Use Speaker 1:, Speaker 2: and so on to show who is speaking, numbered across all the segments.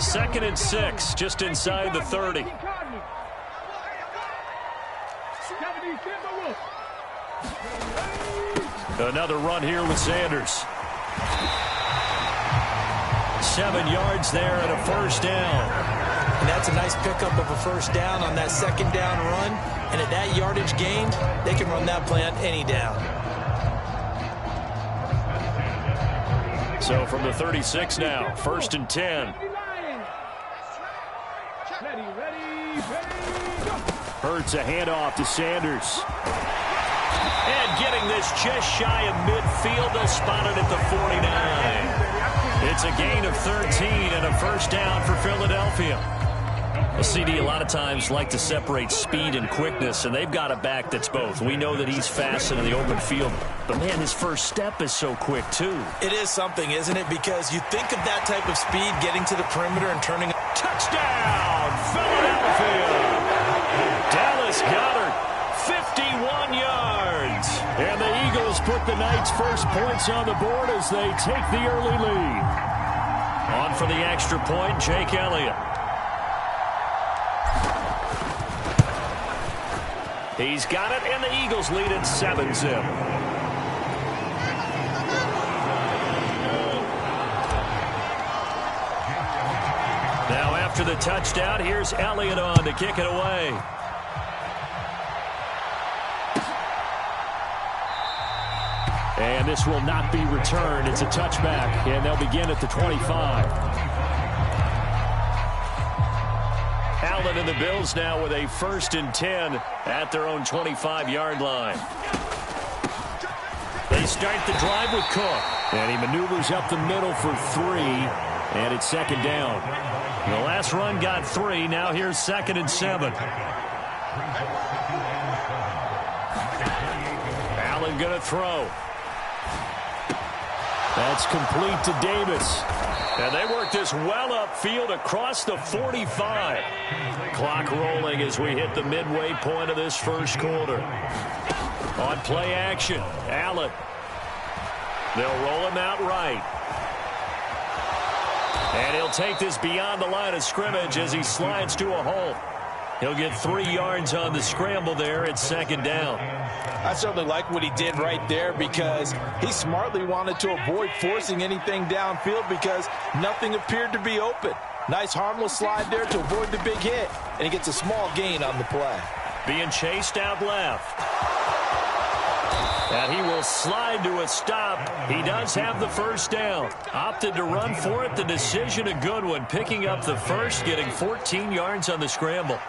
Speaker 1: 2nd and 6, just inside the 30. Another run here with Sanders. 7 yards there and a first down.
Speaker 2: And that's a nice pickup of a first down on that second down run. And at that yardage gained, they can run that play on any down.
Speaker 1: So from the 36 now, 1st and 10. Hurts a handoff to Sanders. And getting this just shy of midfield, they'll spot it at the 49. It's a gain of 13 and a first down for Philadelphia. Well, CD a lot of times like to separate speed and quickness, and they've got a back that's both. We know that he's fast in the open field, but, man, his first step is so quick, too.
Speaker 2: It is something, isn't it? Because you think of that type of speed getting to the perimeter and turning.
Speaker 1: Touchdown, Philadelphia! Dallas Goedert, 51 yards. And the Eagles put the Knights' first points on the board as they take the early lead. On for the extra point, Jake Elliott. He's got it, and the Eagles lead at 7-zip. Now after the touchdown, here's Elliott on to kick it away. And this will not be returned. It's a touchback, and they'll begin at the 25. Allen and the Bills now with a 1st and 10 at their own 25-yard line. They start the drive with Cook, and he maneuvers up the middle for 3, and it's 2nd down. The last run got 3. Now here's 2nd and 7. Allen going to throw. That's complete to Davis. And they work this well upfield across the 45. Clock rolling as we hit the midway point of this first quarter. On play action, Allen. They'll roll him out right. And he'll take this beyond the line of scrimmage as he slides to a hole. He'll get 3 yards on the scramble there at 2nd down.
Speaker 2: I certainly like what he did right there because he smartly wanted to avoid forcing anything downfield because nothing appeared to be open. Nice harmless slide there to avoid the big hit, and he gets a small gain on the play.
Speaker 1: Being chased out left. And he will slide to a stop. He does have the first down. Opted to run for it. The decision a good one. Picking up the first, getting 14 yards on the scramble.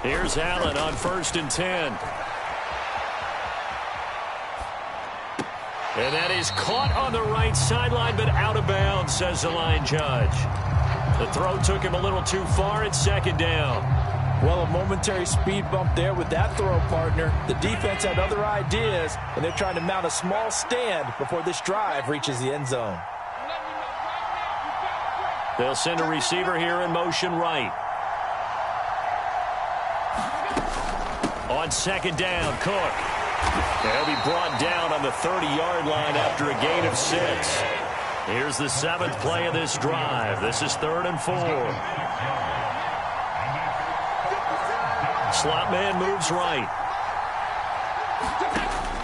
Speaker 1: Here's Allen on 1st and 10. And that is caught on the right sideline, but out of bounds, says the line judge. The throw took him a little too far at 2nd down.
Speaker 2: Well, a momentary speed bump there with that throw, partner. The defense had other ideas, and they're trying to mount a small stand before this drive reaches the end zone.
Speaker 1: They'll send a receiver here in motion right. On 2nd down, Cook. They'll be brought down on the 30-yard line after a gain of 6. Here's the 7th play of this drive. This is 3rd and 4. Slot man moves right.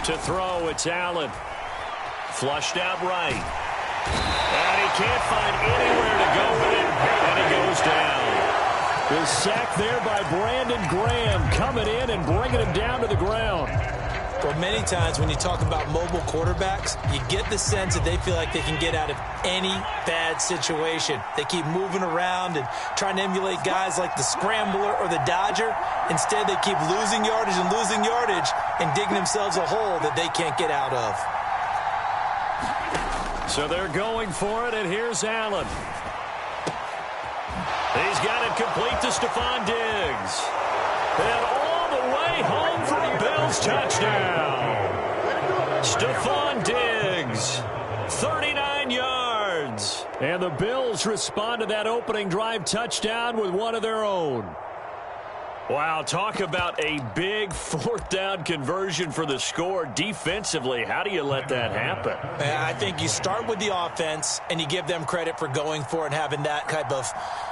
Speaker 1: To throw, it's Allen. Flushed out right. And he can't find anywhere to go with it, and he goes down. The sack there by Brandon Graham coming in and bringing him down to the ground.
Speaker 2: Well, many times when you talk about mobile quarterbacks, you get the sense that they feel like they can get out of any bad situation. They keep moving around and trying to emulate guys like the Scrambler or the Dodger. Instead, they keep losing yardage and digging themselves a hole that they can't get out of.
Speaker 1: So they're going for it, and here's Allen. He's got it complete to Stephon Diggs. And all the way home for a Bills touchdown. Stephon Diggs, 39 yards. And the Bills respond to that opening drive touchdown with one of their own. Wow, talk about a big fourth down conversion for the score. Defensively, how do you let that happen?
Speaker 2: I think you start with the offense and you give them credit for going for it and having that type of,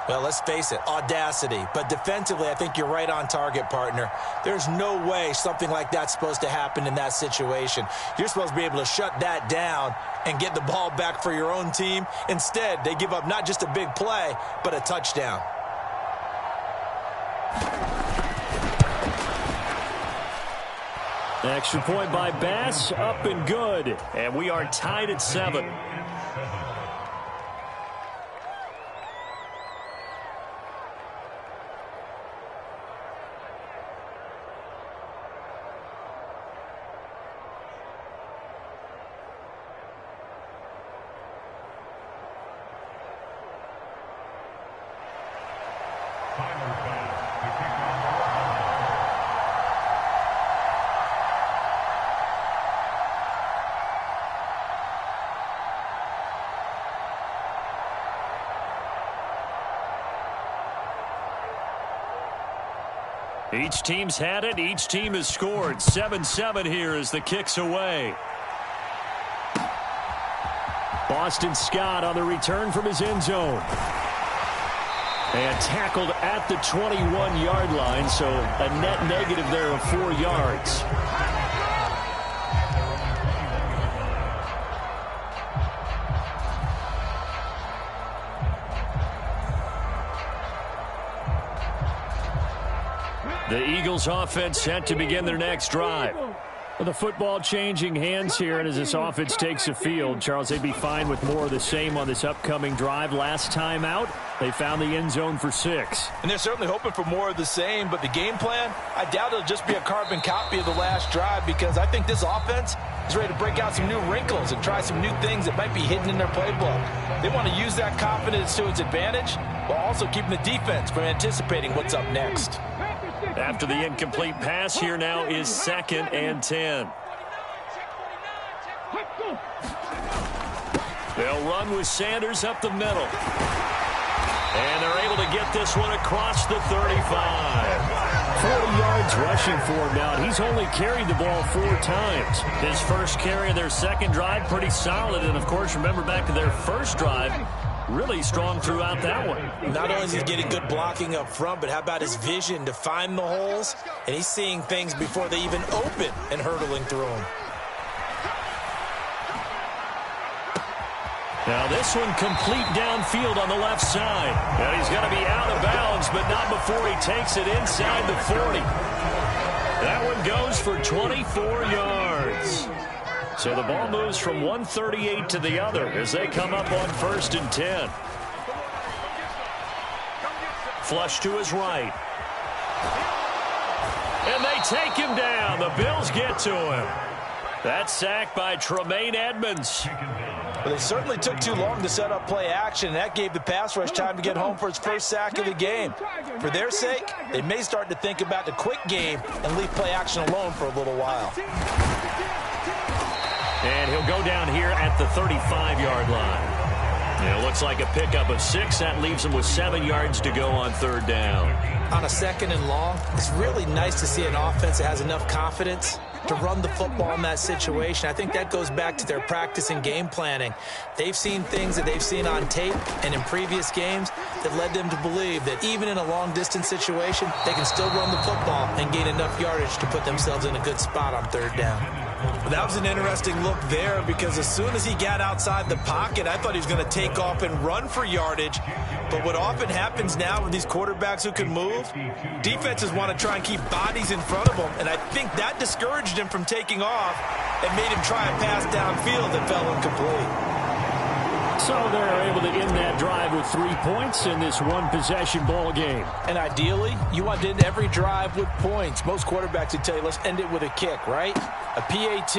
Speaker 2: well, let's face it, audacity. But defensively, I think you're right on target, partner. There's no way something like that's supposed to happen in that situation. You're supposed to be able to shut that down and get the ball back for your own team. Instead, they give up not just a big play, but a touchdown.
Speaker 1: Extra point by Bass, up and good. And we are tied at 7. Each team's had it. Each team has scored. 7-7 here as the kick's away. Boston Scott on the return from his end zone. And tackled at the 21-yard line, so a net negative there of 4 yards. The Eagles offense set to begin their next drive. Well, the football changing hands here, and as this offense takes the field, Charles, they'd be fine with more of the same on this upcoming drive. Last time out, they found the end zone for 6.
Speaker 2: And they're certainly hoping for more of the same, but the game plan, I doubt it'll just be a carbon copy of the last drive, because I think this offense is ready to break out some new wrinkles and try some new things that might be hidden in their playbook. They want to use that confidence to its advantage while also keeping the defense from anticipating what's up next.
Speaker 1: After the incomplete pass, here now is 2nd and 10. They'll run with Sanders up the middle. And they're able to get this one across the 35. 40 yards rushing for him now. He's only carried the ball 4 times. His first carry of their second drive, pretty solid. And, of course, remember back to their first drive, really strong throughout that one.
Speaker 2: Not only is he getting good blocking up front, but how about his vision to find the holes? And he's seeing things before they even open and hurtling through them.
Speaker 1: Now this one complete downfield on the left side. And he's going to be out of bounds, but not before he takes it inside the 40. That one goes for 24 yards. So the ball moves from 138 to the other as they come up on 1st and 10. Flush to his right. And they take him down. The Bills get to him. That's sacked by Tremaine Edmonds.
Speaker 2: But they certainly took too long to set up play action, and that gave the pass rush time to get home for its first sack of the game. For their sake, they may start to think about the quick game and leave play action alone for a little while.
Speaker 1: And he'll go down here at the 35-yard line. It looks like a pickup of 6. That leaves him with 7 yards to go on 3rd down.
Speaker 2: On a 2nd and long, it's really nice to see an offense that has enough confidence to run the football in that situation. I think that goes back to their practice and game planning. They've seen things that they've seen on tape and in previous games that led them to believe that even in a long-distance situation, they can still run the football and gain enough yardage to put themselves in a good spot on 3rd down. Well, that was an interesting look there, because as soon as he got outside the pocket, I thought he was going to take off and run for yardage. But what often happens now with these quarterbacks who can move, defenses want to try and keep bodies in front of them, and I think that discouraged him from taking off and made him try a pass downfield that fell incomplete.
Speaker 1: So they're able to end that drive with 3 points in this one-possession ball game.
Speaker 2: And ideally, you want to end every drive with points. Most quarterbacks would tell you, let's end it with a kick, right? A PAT,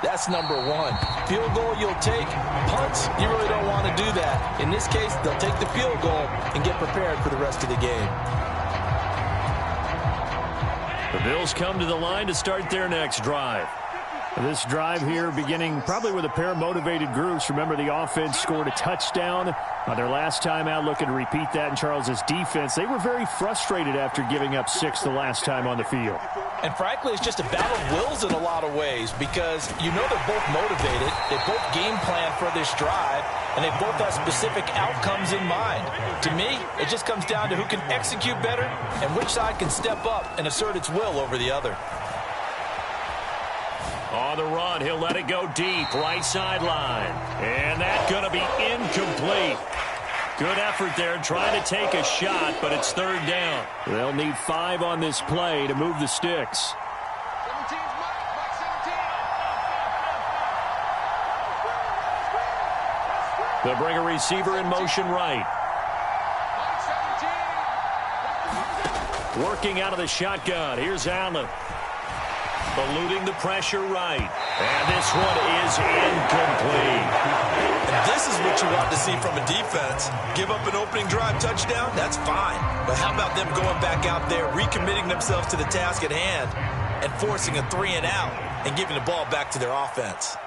Speaker 2: that's number 1. Field goal you'll take. Punts, you really don't want to do that. In this case, they'll take the field goal and get prepared for the rest of the game.
Speaker 1: The Bills come to the line to start their next drive. This drive here beginning probably with a pair of motivated groups. Remember, the offense scored a touchdown their last time out, looking to repeat that in Charles's defense. They were very frustrated after giving up 6 the last time on the field.
Speaker 2: And frankly, it's just a battle of wills in a lot of ways because you know they're both motivated. They both game plan for this drive, and they both have specific outcomes in mind. To me, it just comes down to who can execute better and which side can step up and assert its will over the other.
Speaker 1: On the run, he'll let it go deep, right sideline. And that's going to be incomplete. Good effort there, trying to take a shot, but it's third down. They'll need 5 on this play to move the sticks. They'll bring a receiver in motion right. Working out of the shotgun. Here's Allen. Eluding the pressure right. And this one is incomplete.
Speaker 2: And this is what you want to see from a defense. Give up an opening drive touchdown, that's fine. But how about them going back out there, recommitting themselves to the task at hand, and forcing a 3 and out, and giving the ball back to their offense?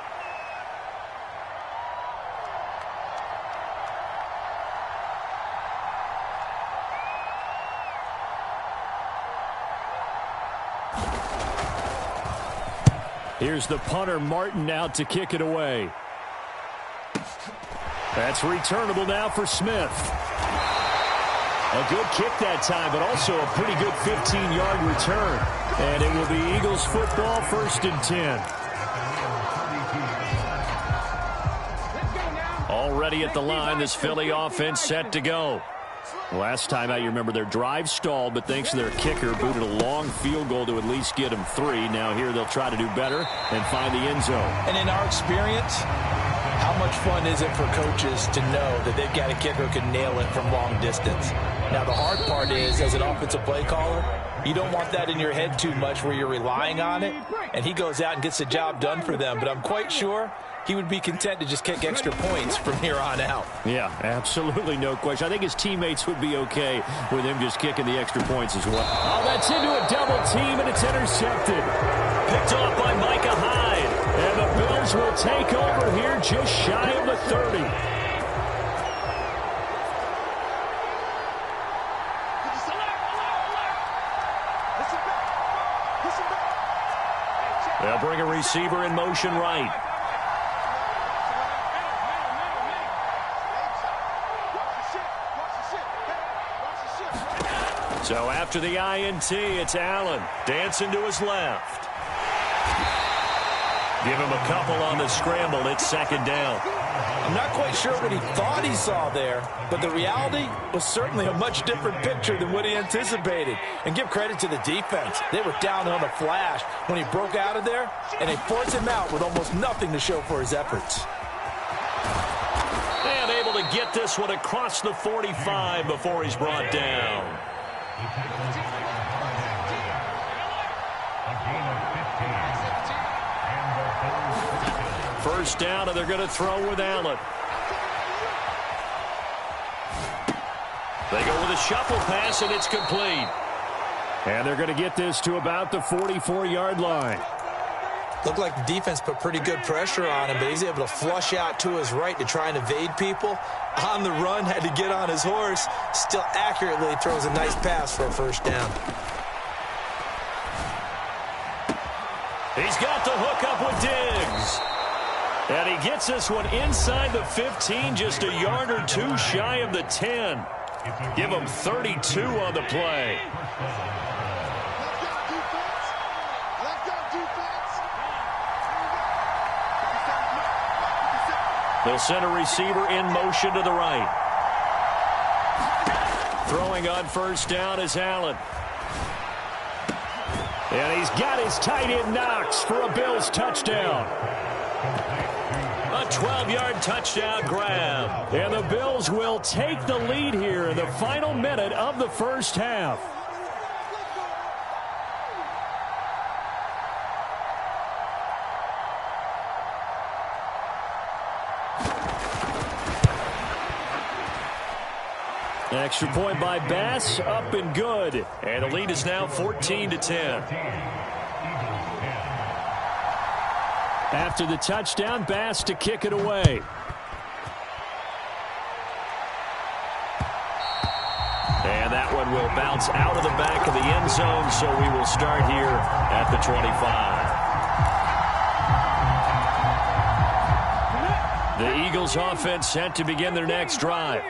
Speaker 1: Here's the punter, Martin, out to kick it away. That's returnable now for Smith. A good kick that time, but also a pretty good 15-yard return. And it will be Eagles football, 1st and 10. Already at the line, this Philly offense set to go. Last time out, you remember their drive stalled, but thanks to their kicker, booted a long field goal to at least get them 3. Now here they'll try to do better and find the end zone.
Speaker 2: And in our experience, how much fun is it for coaches to know that they've got a kicker who can nail it from long distance? Now the hard part is, as an offensive play caller, you don't want that in your head too much where you're relying on it, and he goes out and gets the job done for them. But I'm quite sure he would be content to just kick extra points from here on out.
Speaker 1: Yeah, absolutely no question. I think his teammates would be okay with him just kicking the extra points as well. Oh, that's into a double team, and it's intercepted. Picked off by Micah Hyde. And the Bills will take over here just shy of the 30. They'll bring a receiver in motion right. So after the INT, it's Allen dancing to his left. Give him a couple on the scramble. It's 2nd down.
Speaker 2: I'm not quite sure what he thought he saw there, but the reality was certainly a much different picture than what he anticipated. And give credit to the defense. They were down on a flash when he broke out of there, and they forced him out with almost nothing to show for his efforts.
Speaker 1: And able to get this one across the 45 before he's brought down. First down, and they're going to throw with Allen. They go with a shuffle pass, and it's complete. And they're going to get this to about the 44-yard line.
Speaker 2: Looked like the defense put pretty good pressure on him, but he's able to flush out to his right to try and evade people. On the run, had to get on his horse. Still accurately throws a nice pass for a first down.
Speaker 1: He's got the hook up with Diggs. And he gets this one inside the 15, just a yard or 2 shy of the 10. Give him 32 on the play. They'll send a receiver in motion to the right. Throwing on first down is Allen. And he's got his tight end Knox for a Bills touchdown. A 12-yard touchdown grab. And the Bills will take the lead here in the final minute of the first half. Extra point by Bass, up and good. And the lead is now 14-10. After the touchdown, Bass to kick it away. And that one will bounce out of the back of the end zone, so we will start here at the 25. The Eagles offense set to begin their next drive.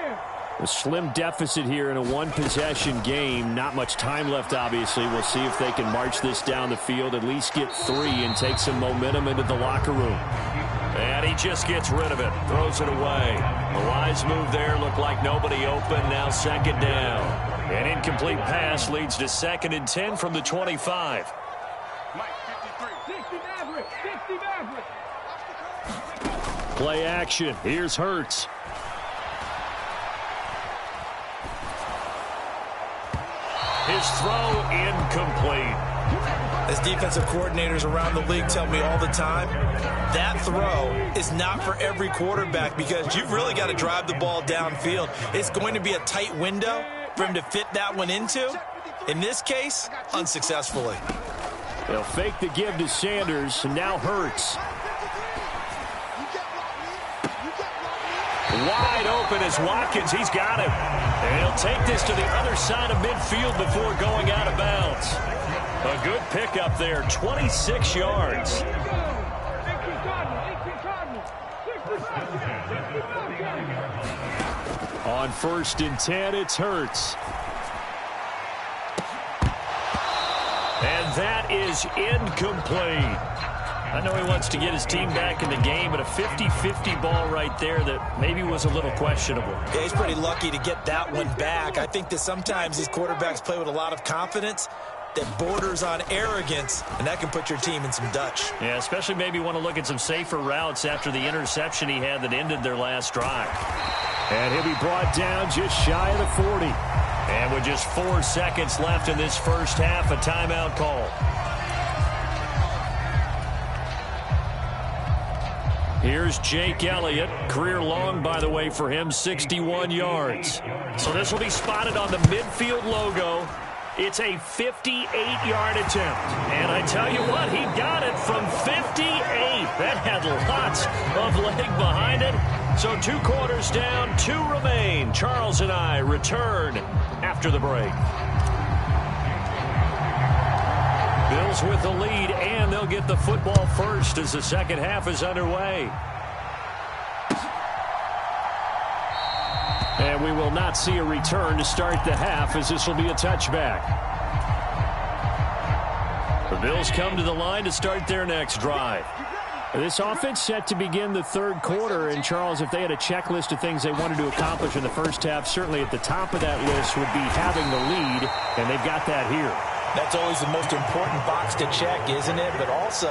Speaker 1: A slim deficit here in a one-possession game. Not much time left, obviously. We'll see if they can march this down the field, at least get 3 and take some momentum into the locker room. And he just gets rid of it, throws it away. A wise move there, looked like nobody open, now second down. An incomplete pass leads to 2nd and 10 from the 25. Play action, here's Hurts. His throw incomplete.
Speaker 2: As defensive coordinators around the league tell me all the time, that throw is not for every quarterback because you've really got to drive the ball downfield. It's going to be a tight window for him to fit that one into. In this case, unsuccessfully.
Speaker 1: They'll fake the give to Sanders, and now Hurts. Wide open is Watkins. He's got him. And he'll take this to the other side of midfield before going out of bounds. A good pickup there, 26 yards. On 1st and 10, it's Hurts. And that is incomplete. I know he wants to get his team back in the game, but a 50-50 ball right there that maybe was a little questionable.
Speaker 2: Yeah, he's pretty lucky to get that one back. I think that sometimes these quarterbacks play with a lot of confidence that borders on arrogance, and that can put your team in some Dutch.
Speaker 1: Yeah, especially maybe want to look at some safer routes after the interception he had that ended their last drive. And he'll be brought down just shy of the 40. And with just 4 seconds left in this first half, a timeout call. Here's Jake Elliott. Career long, by the way, for him, 61 yards. So this will be spotted on the midfield logo. It's a 58-yard attempt. And I tell you what, he got it from 58. That had lots of leg behind it. So 2 quarters down, 2 remain. Charles and I return after the break. Bills with the lead, and they'll get the football first as the second half is underway. And we will not see a return to start the half, as this will be a touchback. The Bills come to the line to start their next drive. This offense set to begin the 3rd quarter, and Charles, if they had a checklist of things they wanted to accomplish in the first half, certainly at the top of that list would be having the lead, and they've got that here.
Speaker 2: That's always the most important box to check, isn't it? But also,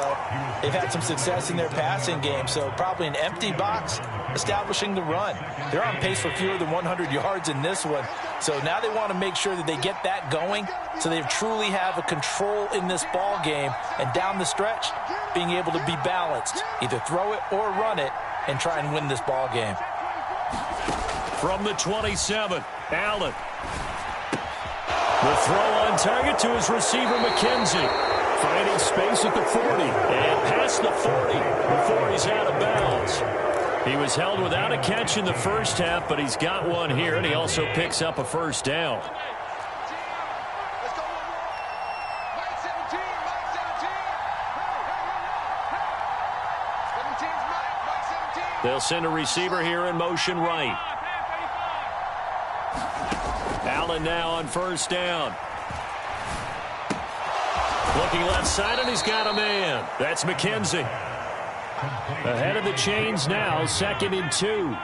Speaker 2: they've had some success in their passing game, so probably an empty box establishing the run. They're on pace for fewer than 100 yards in this one, so now they want to make sure that they get that going so they truly have a control in this ball game, and down the stretch, being able to be balanced. Either throw it or run it and try and win this ball game.
Speaker 1: From the 27, Allen. The throw on target to his receiver, McKenzie. Finding space at the 40. And past the 40 before he's out of bounds. He was held without a catch in the first half, but he's got one here, and he also picks up a first down. They'll send a receiver here in motion right. Allen now on first down. Looking left side, and he's got a man. That's McKenzie. Ahead of the chains now, 2nd and 2.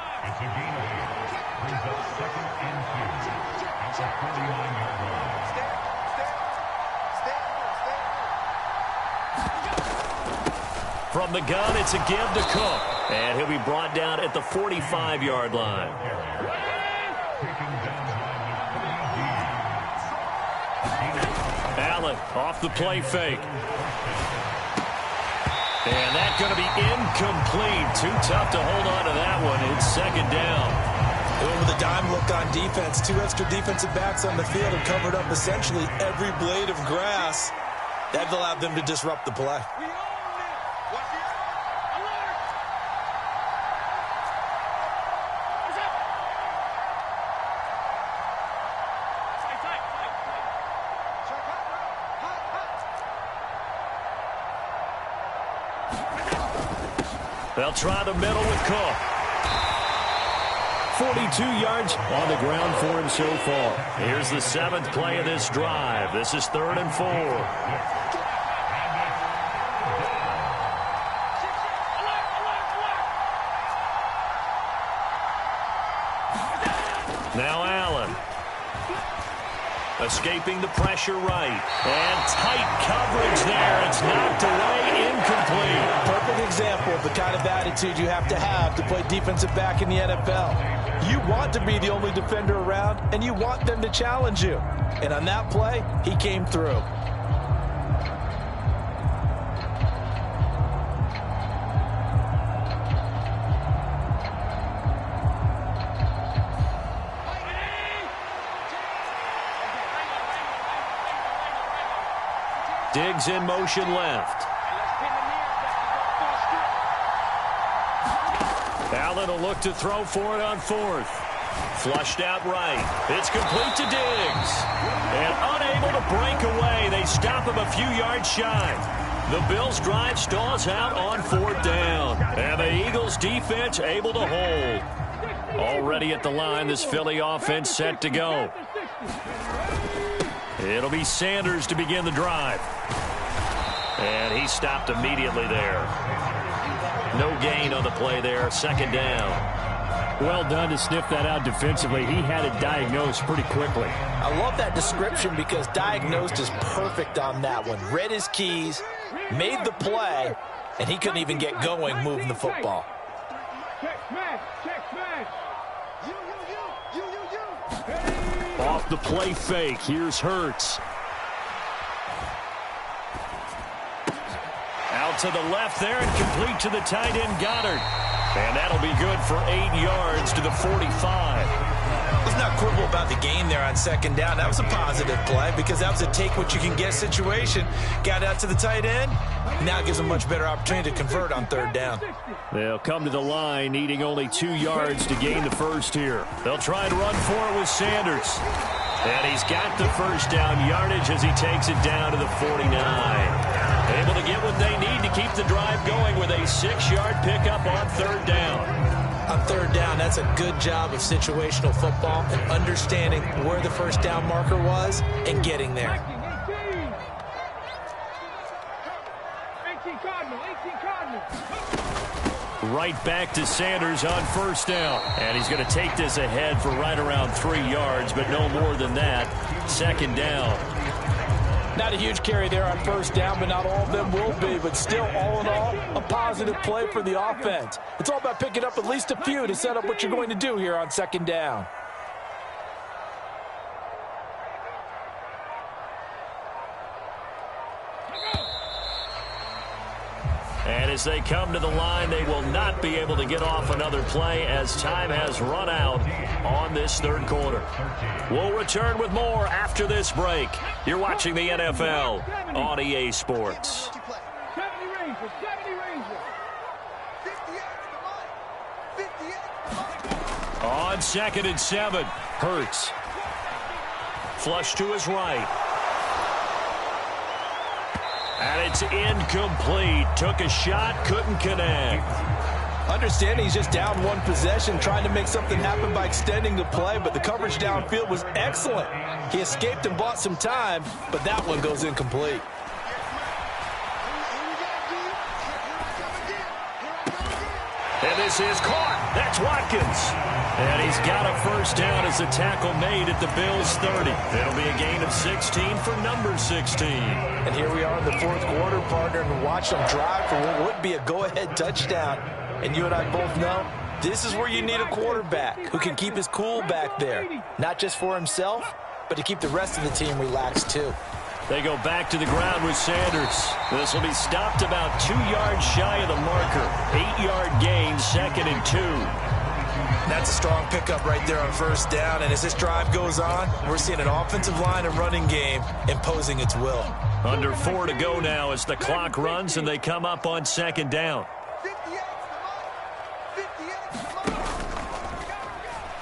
Speaker 1: From the gun, it's a give to Cook. And he'll be brought down at the 45-yard line. Allen off the play fake. And that's going to be incomplete. Too tough to hold on to that one. It's 2nd down.
Speaker 2: With a dime look on defense, 2 extra defensive backs on the field have covered up essentially every blade of grass. That allowed them to disrupt the play.
Speaker 1: They'll try the middle with Cook. 42 yards on the ground for him so far. Here's the 7th play of this drive. This is 3rd and 4. Now Allen. Escaping the pressure right. And tight coverage there. It's knocked away, incomplete.
Speaker 2: Perfect example of the kind of attitude you have to play defensive back in the NFL. You want to be the only defender around, and you want them to challenge you. And on that play, he came through.
Speaker 1: Diggs in motion left. Allen will look to throw for it on 4th. Flushed out right. It's complete to Diggs. And unable to break away. They stop him a few yards shy. The Bills' drive stalls out on 4th down. And the Eagles' defense able to hold. Already at the line, this Philly offense set to go. It'll be Sanders to begin the drive. And he stopped immediately there. No gain on the play there. 2nd down.
Speaker 3: Well done to sniff that out defensively. He had it diagnosed pretty quickly.
Speaker 2: I love that description because diagnosed is perfect on that one. Read his keys, made the play, and he couldn't even get going moving the football.
Speaker 1: Off the play fake. Here's Hurts. Out to the left there and complete to the tight end Goddard. And that'll be good for 8 yards to the 45.
Speaker 2: Let's not quibble about the gain there on 2nd down. That was a positive play because that was a take-what-you-can-get situation. Got out to the tight end. Now it gives them a much better opportunity to convert on 3rd down.
Speaker 1: They'll come to the line needing only 2 yards to gain the first here. They'll try and run for it with Sanders. And he's got the first down yardage as he takes it down to the 49. Able to get what they need to keep the drive going with a 6-yard pickup on 3rd down.
Speaker 2: On 3rd down, that's a good job of situational football and understanding where the first down marker was and getting there.
Speaker 1: Right back to Sanders on 1st down. And he's going to take this ahead for right around 3 yards, but no more than that. 2nd down.
Speaker 2: Not a huge carry there on 1st down, but not all of them will be. But still, all in all, a positive play for the offense. It's all about picking up at least a few to set up what you're going to do here on 2nd down.
Speaker 1: And as they come to the line, they will not be able to get off another play as time has run out on this 3rd quarter. We'll return with more after this break. You're watching the NFL on EA Sports. On 2nd and 7, Hurts. Flush to his right. And it's incomplete. Took a shot, couldn't connect.
Speaker 2: Understanding he's just down 1 possession, trying to make something happen by extending the play, but the coverage downfield was excellent. He escaped and bought some time, but that one goes incomplete.
Speaker 1: And this is caught. That's Watkins. And he's got a first down as the tackle made at the Bills' 30. It'll be a gain of 16 for number 16.
Speaker 2: And here we are in the 4th quarter, partner, and watch them drive for what would be a go-ahead touchdown. And you and I both know this is where you need a quarterback who can keep his cool back there. Not just for himself, but to keep the rest of the team relaxed too.
Speaker 1: They go back to the ground with Sanders. This will be stopped about 2 yards shy of the marker. 8-yard gain, 2nd and 2.
Speaker 2: That's a strong pickup right there on 1st down. And as this drive goes on, we're seeing an offensive line and running game imposing its will.
Speaker 1: Under 4 to go now as the clock runs and they come up on 2nd down.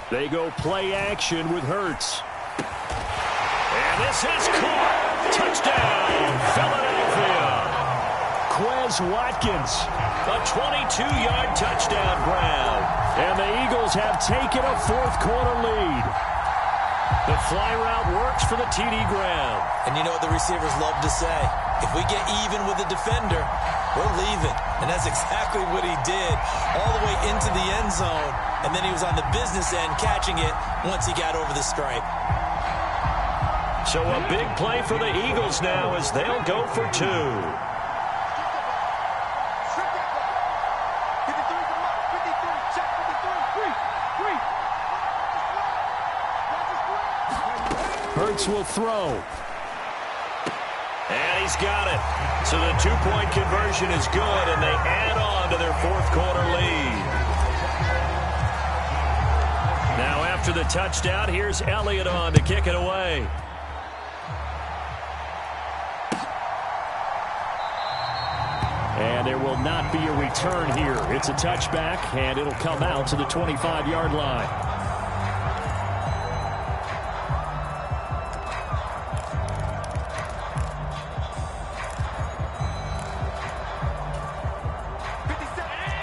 Speaker 1: They go play action with Hurts. And this is caught. Touchdown, Philadelphia. Quez Watkins A 22-yard touchdown grab.
Speaker 3: And the Eagles have taken a fourth-quarter lead. The fly route works for the TD grab.
Speaker 2: And you know what the receivers love to say? If we get even with the defender, we're leaving. And that's exactly what he did all the way into the end zone. And then he was on the business end catching it once he got over the stripe.
Speaker 1: So a big play for the Eagles now as they'll go for two.
Speaker 3: Hurts will throw.
Speaker 1: And he's got it. So the two-point conversion is good, and they add on to their fourth-quarter lead. Now after the touchdown, here's Elliott on to kick it away.
Speaker 3: And there will not be a return here. It's a touchback, and it'll come out to the 25-yard line.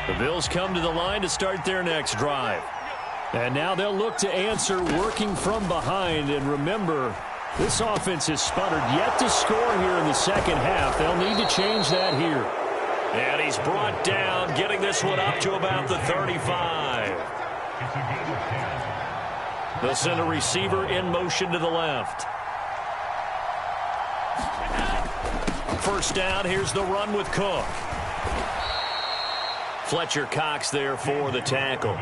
Speaker 3: The Bills come to the line to start their next drive. And now they'll look to answer working from behind. And remember, this offense has sputtered yet to score here in the second half. They'll need to change that here.
Speaker 1: And he's brought down, getting this one up to about the 35. They'll send a receiver in motion to the left. First down, here's the run with Cook. Fletcher Cox there for the tackle.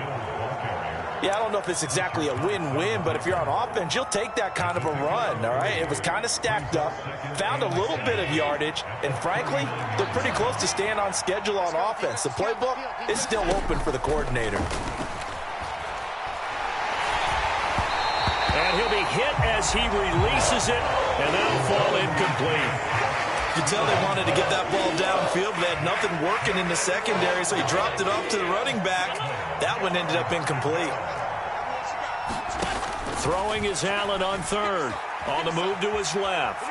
Speaker 2: Yeah, I don't know if it's exactly a win-win, but if you're on offense, you'll take that kind of a run, all right? It was kind of stacked up, found a little bit of yardage, and frankly, they're pretty close to staying on schedule on offense. The playbook is still open for the coordinator.
Speaker 1: And he'll be hit as he releases it, and that'll fall incomplete.
Speaker 2: You can tell they wanted to get that ball downfield, but they had nothing working in the secondary, so he dropped it off to the running back. That one ended up incomplete.
Speaker 1: Throwing is Allen on third. On the move to his left.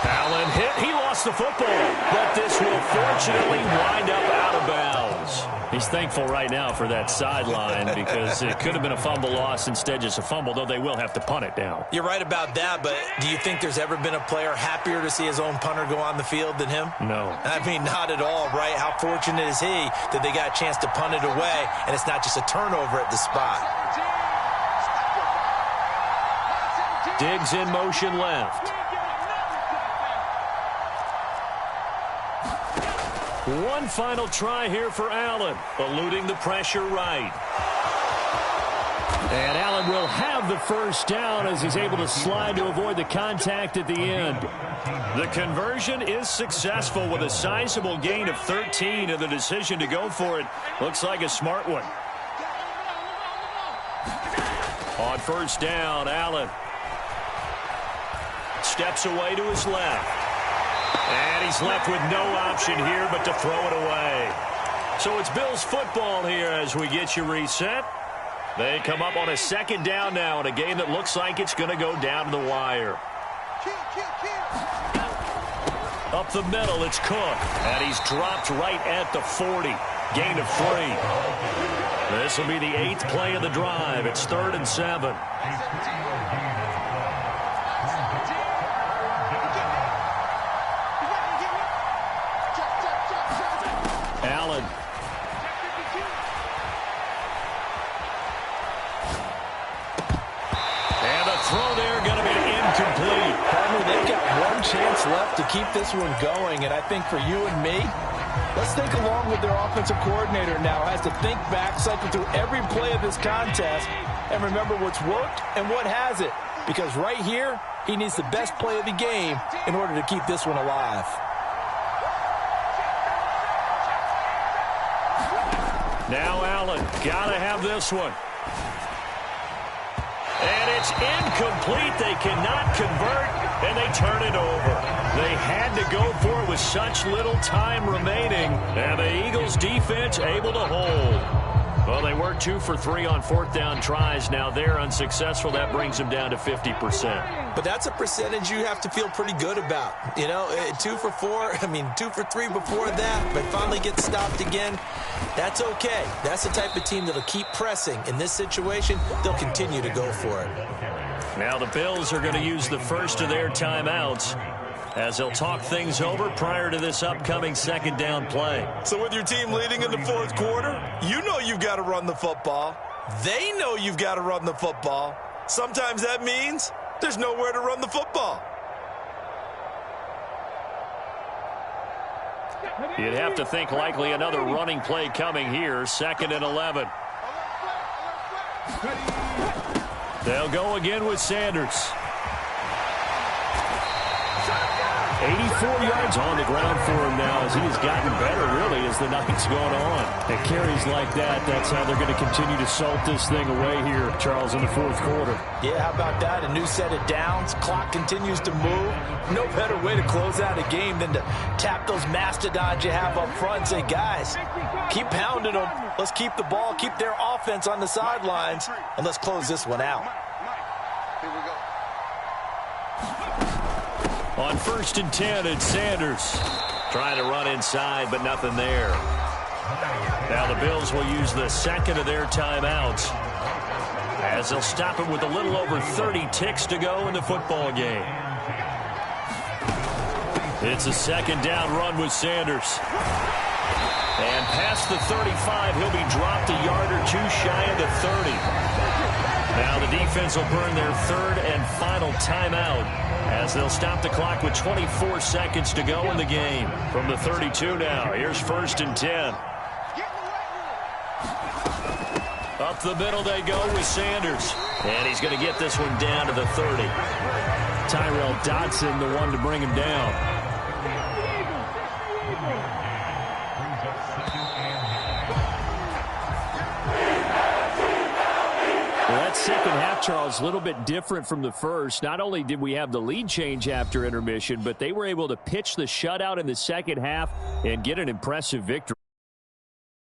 Speaker 1: Allen hit. He lost the football, but this will fortunately wind up out of bounds.
Speaker 3: He's thankful right now for that sideline because it could have been a fumble loss, instead just a fumble, though they will have to punt it down.
Speaker 2: You're right about that, but do you think there's ever been a player happier to see his own punter go on the field than him?
Speaker 3: No.
Speaker 2: I mean, not at all, right? How fortunate is he that they got a chance to punt it away, and it's not just a turnover at the spot.
Speaker 1: Diggs in motion left. One final try here for Allen, eluding the pressure right.
Speaker 3: And Allen will have the first down as he's able to slide to avoid the contact at the end.
Speaker 1: The conversion is successful with a sizable gain of 13, and the decision to go for it looks like a smart one. On first down, Allen steps away to his left. And he's left with no option here but to throw it away. So it's Bills football here as we get you reset. They come up on a second down now in a game that looks like it's going to go down to the wire. Up the middle, it's Cook. And he's dropped right at the 40. Gain of 3. This will be the 8th play of the drive. It's 3rd and 7. Allen. And the throw there going to be incomplete.
Speaker 2: They've got one chance left to keep this one going, and I think for you and me, let's think along with their offensive coordinator now. Has to think back, cycle through every play of this contest, and remember what's worked and what hasn't. Because right here, he needs the best play of the game in order to keep this one alive.
Speaker 1: Now Allen, gotta have this one. And it's incomplete. They cannot convert, and they turn it over. They had to go for it with such little time remaining, and the Eagles defense able to hold. Well, they were 2 for 3 on fourth down tries. Now they're unsuccessful. That brings them down to 50%.
Speaker 2: But that's a percentage you have to feel pretty good about. You know, 2 for 4, 2 for 3 before that, but finally get stopped again. That's okay. That's the type of team that'll keep pressing. In this situation, they'll continue to go for it.
Speaker 1: Now the Bills are going to use the first of their timeouts as they'll talk things over prior to this upcoming second down play.
Speaker 2: So with your team leading in the fourth quarter, you know you've got to run the football. They know you've got to run the football. Sometimes that means there's nowhere to run the football.
Speaker 1: You'd have to think likely another running play coming here, 2nd and 11. They'll go again with Sanders. 84 yards on the ground for him now as he's gotten better, really, as the night's going on.
Speaker 3: And carries like that, that's how they're going to continue to salt this thing away here, Charles, in the fourth quarter.
Speaker 2: Yeah, how about that? A new set of downs. Clock continues to move. No better way to close out a game than to tap those mastodons you have up front and say, guys, keep pounding them. Let's keep the ball, keep their offense on the sidelines, and let's close this one out.
Speaker 4: Here we go.
Speaker 1: On 1st and 10, it's Sanders. Trying to run inside, but nothing there. Now the Bills will use the second of their timeouts as they'll stop it with a little over 30 ticks to go in the football game. It's a second down run with Sanders. And past the 35, he'll be dropped a yard or two shy of the 30. Now the defense will burn their third and final timeout as they'll stop the clock with 24 seconds to go in the game. From the 32 now, here's 1st and 10. Up the middle they go with Sanders. And he's going to get this one down to the 30.
Speaker 3: Tyrell Dodson, the one to bring him down. That second half, Charles, a little bit different from the first. Not only did we have the lead change after intermission, but they were able to pitch the shutout in the second half and get an impressive victory.